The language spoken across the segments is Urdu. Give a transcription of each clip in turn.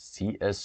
C.S.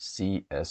C.S.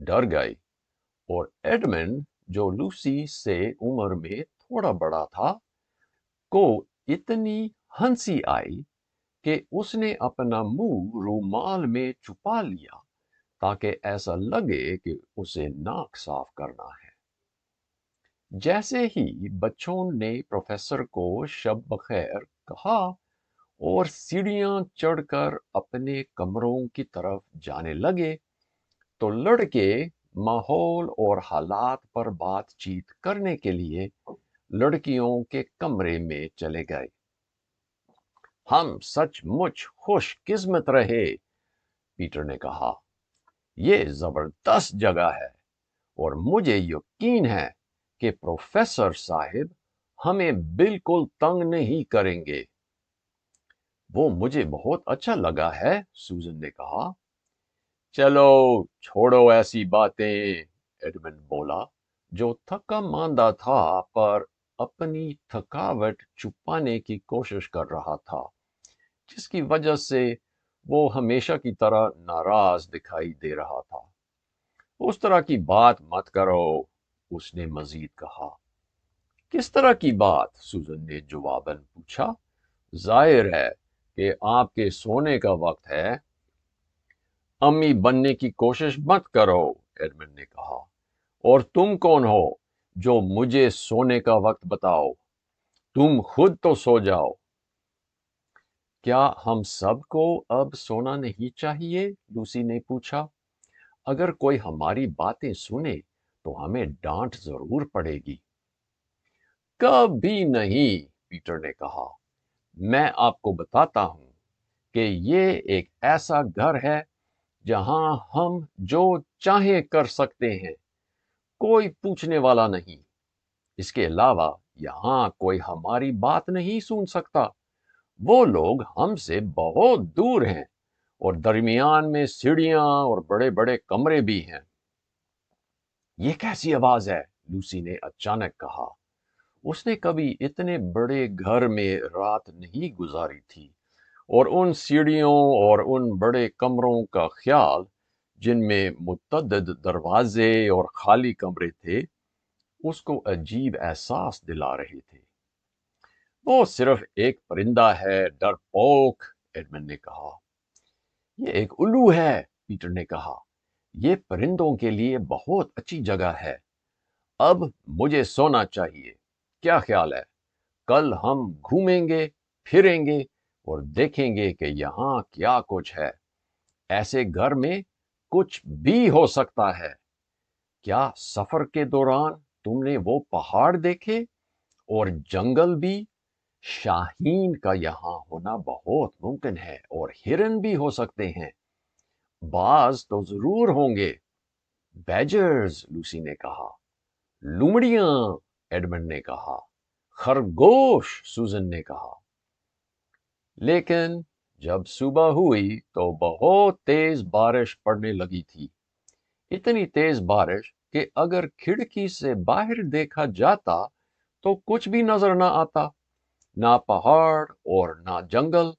ڈر گئی اور ایڈمنڈ جو لوسی سے عمر میں تھوڑا بڑا تھا کو اتنی ہنسی آئی کہ اس نے اپنا منہ رومال میں چھپا لیا تاکہ ایسا لگے کہ اسے ناک صاف کرنا ہے۔ جیسے ہی بچوں نے پروفیسر کو شب بخیر کہا اور سیڑھیاں چڑھ کر اپنے کمروں کی طرف جانے لگے تو لڑکے ماحول اور حالات پر بات چیت کرنے کے لیے لڑکیوں کے کمرے میں چلے گئے۔ ہم سچ مچ خوش قسمت رہے، پیٹر نے کہا، یہ زبردست جگہ ہے اور مجھے یقین ہے کہ پروفیسر صاحب ہمیں بالکل تنگ نہیں کریں گے۔ وہ مجھے بہت اچھا لگا ہے، سوزن نے کہا۔ چلو چھوڑو ایسی باتیں، ایڈمنڈ بولا، جو تھکا ماندہ تھا پر اپنی تھکاوٹ چھپانے کی کوشش کر رہا تھا، جس کی وجہ سے وہ ہمیشہ کی طرح ناراض دکھائی دے رہا تھا۔ اس طرح کی بات مت کرو، اس نے مزید کہا۔ کس طرح کی بات؟ سوزن نے جواباً پوچھا۔ ظاہر ہے کہ آپ کے سونے کا وقت ہے۔ امی بننے کی کوشش مت کرو، ایڈمنڈ نے کہا، اور تم کون ہو جو مجھے سونے کا وقت بتاؤ؟ تم خود تو سو جاؤ۔ کیا ہم سب کو اب سونا نہیں چاہیے؟ لوسی نے پوچھا۔ اگر کوئی ہماری باتیں سنے تو ہمیں ڈانٹ ضرور پڑے گی۔ کبھی نہیں، پیٹر نے کہا۔ میں آپ کو بتاتا ہوں کہ یہ ایک ایسا گھر ہے جہاں ہم جو چاہیں کر سکتے ہیں، کوئی پوچھنے والا نہیں۔ اس کے علاوہ یہاں کوئی ہماری بات نہیں سن سکتا۔ وہ لوگ ہم سے بہت دور ہیں اور درمیان میں سیڑھیاں اور بڑے بڑے کمرے بھی ہیں۔ یہ کیسی آواز ہے؟ لوسی نے اچانک کہا۔ اس نے کبھی اتنے بڑے گھر میں رات نہیں گزاری تھی، اور ان سیڑھیوں اور ان بڑے کمروں کا خیال جن میں متعدد دروازے اور خالی کمرے تھے اس کو عجیب احساس دلا رہے تھے۔ وہ صرف ایک پرندہ ہے، ڈرپوک، ایڈمنڈ نے کہا۔ یہ ایک الو ہے، پیٹر نے کہا۔ یہ پرندوں کے لیے بہت اچھی جگہ ہے۔ اب مجھے سونا چاہیے، کیا خیال ہے؟ کل ہم گھومیں گے، پھریں گے اور دیکھیں گے کہ یہاں کیا کچھ ہے۔ ایسے گھر میں کچھ بھی ہو سکتا ہے۔ کیا سفر کے دوران تم نے وہ پہاڑ دیکھے اور جنگل بھی؟ شاہین کا یہاں ہونا بہت ممکن ہے اور ہرن بھی ہو سکتے ہیں۔ باز تو ضرور ہوں گے۔ بیجرز، لوسی نے کہا۔ لومڑیاں، ایڈمنڈ نے کہا۔ خرگوش، سوزن نے کہا۔ لیکن جب صبح ہوئی تو بہت تیز بارش پڑنے لگی تھی۔ اتنی تیز بارش کہ اگر کھڑکی سے باہر دیکھا جاتا تو کچھ بھی نظر نہ آتا، نہ پہاڑ اور نہ جنگل،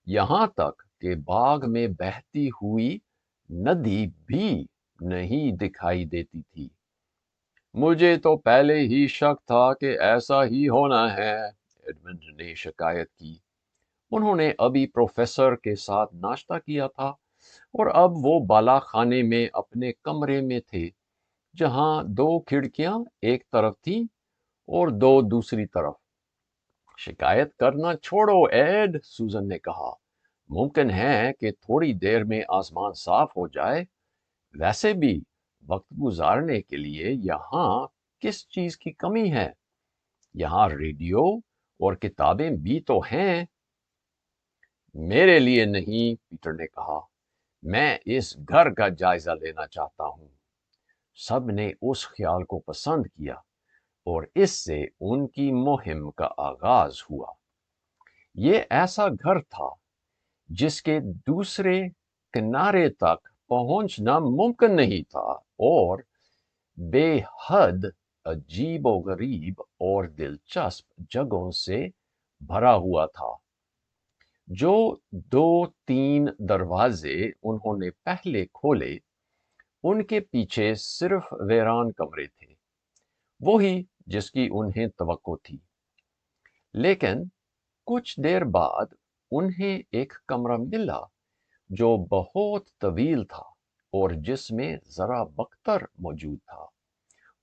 یہاں تک کہ باغ میں بہتی ہوئی ندی بھی نہیں دکھائی دیتی تھی۔ مجھے تو پہلے ہی شک تھا کہ ایسا ہی ہونا ہے، ایڈمنڈ نے شکایت کی۔ انہوں نے ابھی پروفیسر کے ساتھ ناشتہ کیا تھا اور اب وہ بالا خانے میں اپنے کمرے میں تھے، جہاں 2 کھڑکیاں ایک طرف تھیں اور 2 دوسری طرف۔ شکایت کرنا چھوڑو ایڈ، سوزن نے کہا۔ ممکن ہے کہ تھوڑی دیر میں آسمان صاف ہو جائے۔ ویسے بھی وقت گزارنے کے لیے یہاں کس چیز کی کمی ہے؟ یہاں ریڈیو اور کتابیں بھی تو ہیں۔ میرے لیے نہیں، پیٹر نے کہا۔ میں اس گھر کا جائزہ لینا چاہتا ہوں۔ سب نے اس خیال کو پسند کیا اور اس سے ان کی مہم کا آغاز ہوا۔ یہ ایسا گھر تھا جس کے دوسرے کنارے تک پہنچنا ممکن نہیں تھا اور بے حد عجیب و غریب اور دلچسپ جگہوں سے بھرا ہوا تھا۔ جو 2-3 دروازے انہوں نے پہلے کھولے ان کے پیچھے صرف ویران کمرے تھے، وہی جس کی انہیں توقع تھی۔ لیکن کچھ دیر بعد انہیں ایک کمرہ ملا جو بہت طویل تھا اور جس میں ذرا بختر موجود تھا۔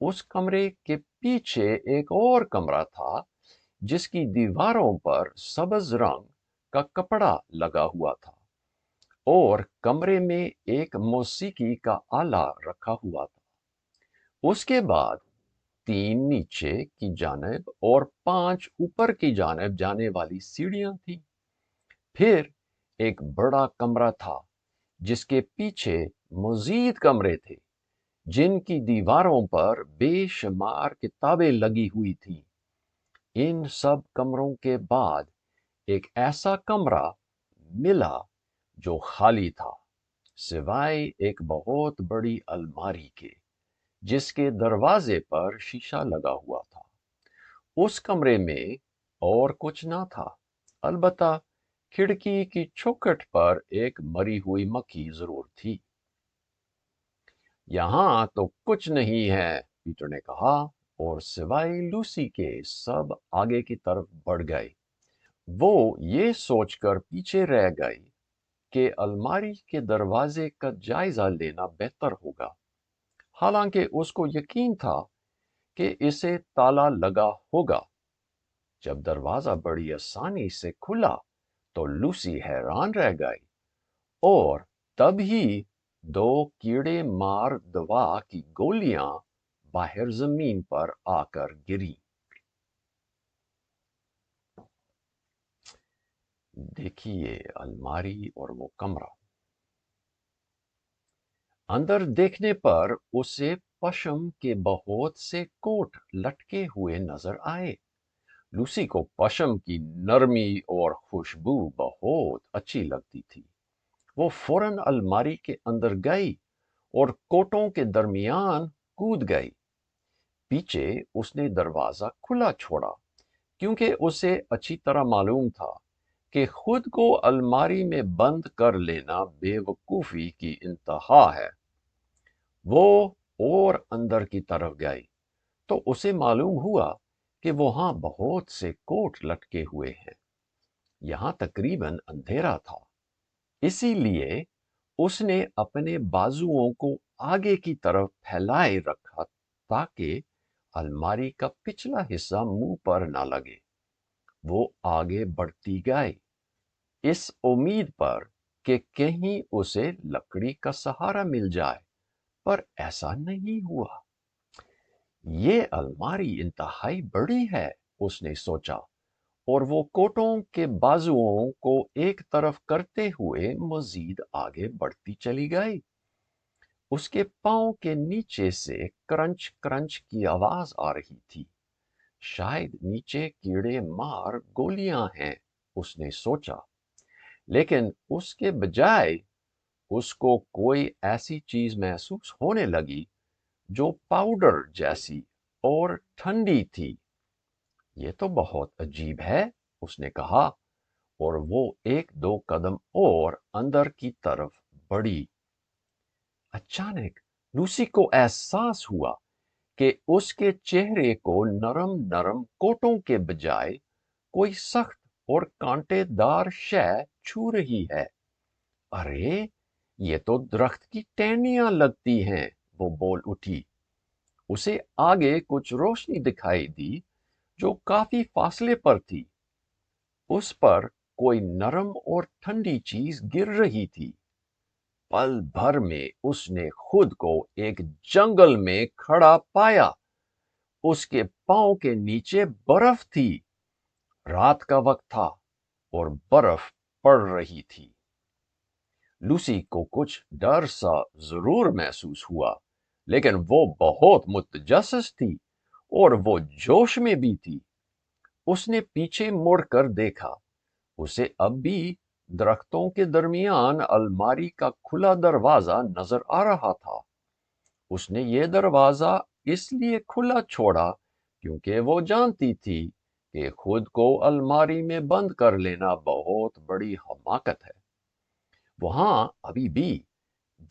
اس کمرے کے پیچھے ایک اور کمرہ تھا جس کی دیواروں پر سبز رنگ کا کپڑا لگا ہوا تھا اور کمرے میں ایک موسیقی کا آلہ رکھا ہوا تھا۔ اس کے بعد 3 نیچے کی جانب اور 5 اوپر کی جانب جانے والی سیڑھیاں تھیں۔ پھر ایک بڑا کمرہ تھا جس کے پیچھے مزید کمرے تھے جن کی دیواروں پر بے شمار کتابیں لگی ہوئی تھیں۔ ان سب کمروں کے بعد ایک ایسا کمرہ ملا جو خالی تھا، سوائے ایک بہت بڑی الماری کے جس کے دروازے پر شیشہ لگا ہوا تھا۔ اس کمرے میں اور کچھ نہ تھا، البتہ کھڑکی کی چوکھٹ پر ایک مری ہوئی مکھی ضرور تھی۔ یہاں تو کچھ نہیں ہے، پیٹر نے کہا، اور سوائے لوسی کے سب آگے کی طرف بڑھ گئے۔ وہ یہ سوچ کر پیچھے رہ گئی کہ الماری کے دروازے کا جائزہ لینا بہتر ہوگا، حالانکہ اس کو یقین تھا کہ اسے تالا لگا ہوگا۔ جب دروازہ بڑی آسانی سے کھلا تو لوسی حیران رہ گئی، اور تب ہی 2 کیڑے مار دوا کی گولیاں باہر زمین پر آ کر گری۔ دیکھیے الماری اور وہ کمرہ۔ اندر دیکھنے پر اسے پشم کے بہت سے کوٹ لٹکے ہوئے نظر آئے۔ لوسی کو پشم کی نرمی اور خوشبو بہت اچھی لگتی تھی۔ وہ فوراً الماری کے اندر گئی اور کوٹوں کے درمیان کود گئی۔ پیچھے اس نے دروازہ کھلا چھوڑا کیونکہ اسے اچھی طرح معلوم تھا کہ خود کو الماری میں بند کر لینا بے وقوفی کی انتہا ہے۔ وہ اور اندر کی طرف گئی تو اسے معلوم ہوا کہ وہاں بہت سے کوٹ لٹکے ہوئے ہیں۔ یہاں تقریباً اندھیرا تھا، اسی لیے اس نے اپنے بازوؤں کو آگے کی طرف پھیلائے رکھا تاکہ الماری کا پچھلا حصہ منہ پر نہ لگے۔ وہ آگے بڑھتی گئی، اس امید پر کہ کہیں اسے لکڑی کا سہارا مل جائے، پر ایسا نہیں ہوا۔ یہ الماری انتہائی بڑی ہے، اس نے سوچا، اور وہ کوٹوں کے بازوؤں کو ایک طرف کرتے ہوئے مزید آگے بڑھتی چلی گئی۔ اس کے پاؤں کے نیچے سے کرنچ کرنچ کی آواز آ رہی تھی۔ شاید نیچے کیڑے مار گولیاں ہیں، اس نے سوچا، لیکن اس کے بجائے اس کو کوئی ایسی چیز محسوس ہونے لگی جو پاؤڈر جیسی اور ٹھنڈی تھی۔ یہ تو بہت عجیب ہے، اس نے کہا، اور وہ 1-2 قدم اور اندر کی طرف بڑھی۔ اچانک لوسی کو احساس ہوا کہ اس کے چہرے کو نرم نرم کوٹوں کے بجائے کوئی سخت اور کانٹے دار شے چھو رہی ہے۔ ارے، یہ تو درخت کی ٹہنیاں لگتی ہیں، وہ بول اٹھی۔ اسے آگے کچھ روشنی دکھائی دی جو کافی فاصلے پر تھی۔ اس پر کوئی نرم اور ٹھنڈی چیز گر رہی تھی۔ پل بھر میں اس نے خود کو ایک جنگل میں کھڑا پایا۔ اس کے پاؤں کے نیچے برف تھی۔ رات کا وقت تھا اور برف پڑ رہی تھی۔ لوسی کو کچھ ڈر سا ضرور محسوس ہوا، لیکن وہ بہت متجسس تھی اور وہ جوش میں بھی تھی۔ اس نے پیچھے مڑ کر دیکھا، اسے اب بھی درختوں کے درمیان الماری کا کھلا دروازہ نظر آ رہا تھا۔ اس نے یہ دروازہ اس لیے کھلا چھوڑا کیونکہ وہ جانتی تھی کہ خود کو الماری میں بند کر لینا بہت بڑی حماقت ہے۔ وہاں ابھی بھی